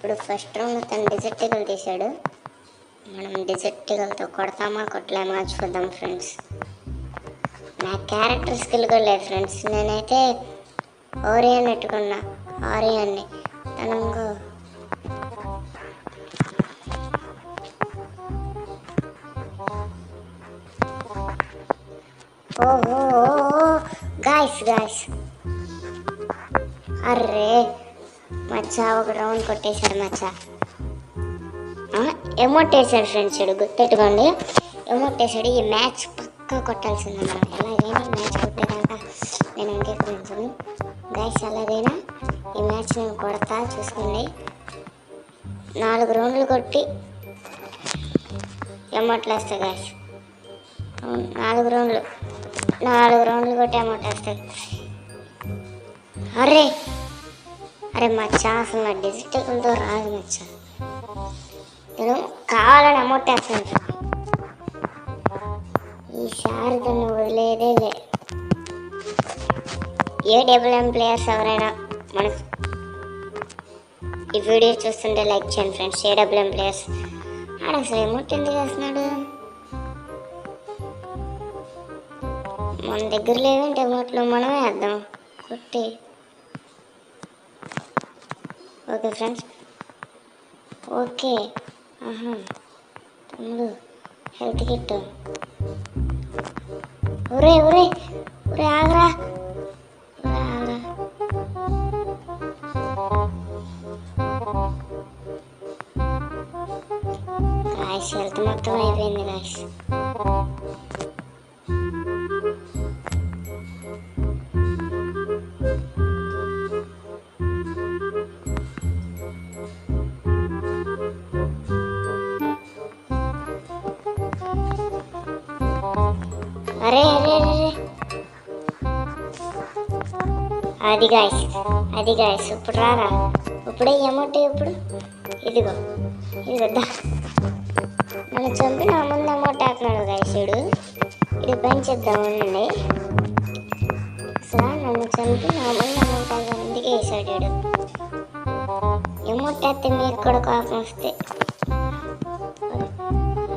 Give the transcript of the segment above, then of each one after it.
ఇప్పుడు first round తను డిజెక్టికల్ తీశాడు. మనం డిజెక్టికల్తో కొడతామా కొట్టలేమా చూద్దాం ఫ్రెండ్స్. నా క్యారెక్టర్ స్కిల్ కూడా లేదు ఫ్రెండ్స్. నేనైతే ఓరియన్ పెట్టుకున్నా, ఆరియాన్ని. తనంగో ఓహో గాయస్ అర్రే మచ్చా ఒక రౌండ్ కొట్టేశాడు మచ్చా. ఎమోట్ వేసాడు ఫ్రెండ్స్, గుర్తెట్టుకోండి. ఎమోట్ వేసాడు. ఈ మ్యాచ్ పక్కా కొట్టాల్సింది మనం. ఎలాగైనా మ్యాచ్ కొట్టేదాకా నేను అంగీకరించను గాయస్. ఎలాగైనా ఈ మ్యాచ్ నేను కొడతా, చూసుకోండి. 4 రౌండ్లు కొట్టి ఎమోట్లు వేస్తా గాయస్. 4 రౌండ్లు కొట్టి ఎమోట్ వేస్తాడు. అరే మచ్చా, అసలు నా డిజిటల్తో రాదు మచ్చా. నేను కావాలని అమౌంట్ వేస్తాను. ఈసారి దాన్ని వదిలేదే లే. AWM ప్లేయర్స్ ఎవరైనా మనకు ఈ వీడియో చూస్తుంటే లైక్ చేయండి ఫ్రెండ్స్. AWM ప్లేయర్స్ ఆడ అసలు అమౌంట్ ఎందుకు వేస్తున్నాడు? మన దగ్గర లేదంటే అమౌంట్లో మనమే వేద్దాం కొట్టి. Okay friends, okay. తమ్ముడు హెల్త్ కిట్. ఒరే ఆగరా. గాయస్ హెల్త్ మొత్తం అయిపోయింది గాయస్. అరే అది గాయస్ ఇప్పుడు రారా. ఇప్పుడే అమౌంట్ ఇప్పుడు ఇదిగో నన్ను చంపి నా ముందు అమౌంట్ వేస్తున్నాడు గాయస్. ఇది పెంచేద్దాం ఉండండి. అసలు నన్ను చంపి నా ముందు అమౌంట్ వేసానికి వేసాడు వీడు. అమౌంట్ వేస్తే మీకు కూడా కోపం వస్తే.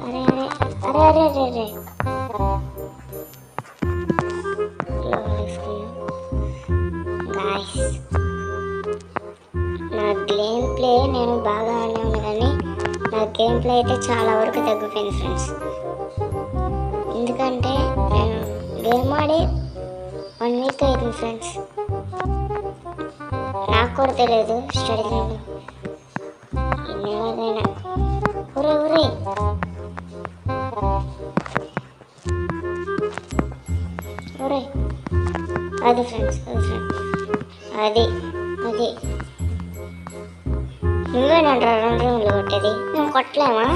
అరే గాయస్, నా గేమ్ ప్లే నేను బాగా ఆడినాను, కానీ నా గేమ్ ప్లే అయితే చాలా వరకు తగ్గిపోయింది ఫ్రెండ్స్. ఎందుకంటే నేను గేమ్ ఆడి 1 వీక్ అవుతుంది ఫ్రెండ్స్. నాకు కూడా తెలియదు స్టడీలో ఎలాగైనా. ఒరే అది ఫ్రెండ్స్ అది నువ్వేనంటారా 2 రౌండ్లు కొట్టేది? మేము కొట్టలేమా?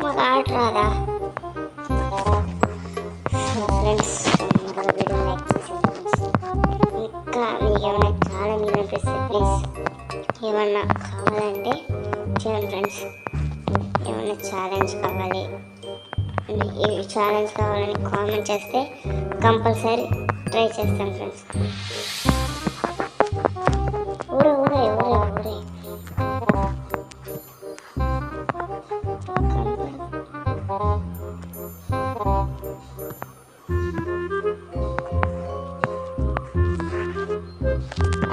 మాకు ఆట రాదా? ఫ్రెండ్స్ వీడియో లైక్ చేసేది ఫ్రెండ్స్. ఇంకా మీకు ఏమైనా చాలా మీరు అనిపిస్తే ప్లీజ్ ఏమన్నా కావాలంటే చేయండి ఫ్రెండ్స్. ఏమన్నా ఛాలెంజ్ కావాలి, ఈ ఛాలెంజ్ కావాలని కామెంట్ చేస్తే కంపల్సరీ ట్రై చేస్తాను ఫ్రెండ్స్. ఊరే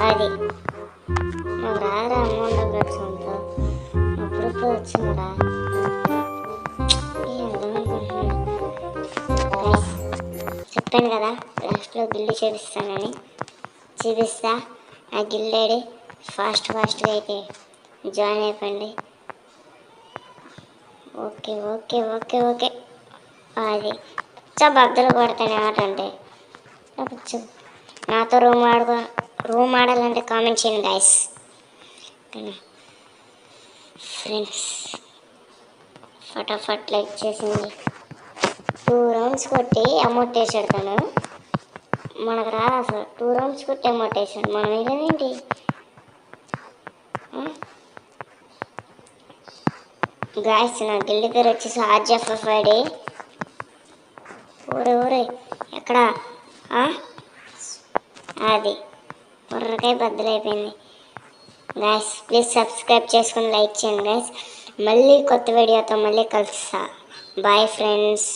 అది నాకు రారా అమౌంట్ గడిచుంటా అప్పుడప్పుడు వచ్చిందిరా. చెప్పాను కదా లాస్ట్లో గిల్లు చూపిస్తానని. చూపిస్తా ఆ గిల్లేడి. ఫాస్ట్గా అయితే జాయిన్ అయిపోండి. ఓకే అది బద్దలు కొడతాను ఆట అంటే. నాతో రూమ్ ఆడాలంటే కామెంట్ చేయండి గాయస్. ఫ్రెండ్స్ ఫటాఫట్ లైక్ చేసింది. 2 రౌండ్స్ కొట్టి అమౌంట్ వేసాడు తను. మనకు రాదు అసలు. 2 రౌండ్స్ కొట్టి అమౌంట్ వేసాడు. మనం ఇదేంటి గాయస్? నా గిల్లి పేరు వచ్చేసి RJFFID. ఊరే ఎక్కడా అది బుర్రకాయ బద్దలైపోయింది. గైస్ ప్లీజ్ సబ్స్క్రైబ్ చేసుకొని లైక్ చేయండి గైస్. మళ్ళీ కొత్త వీడియోతో మళ్ళీ కలుస్తా. Bye friends.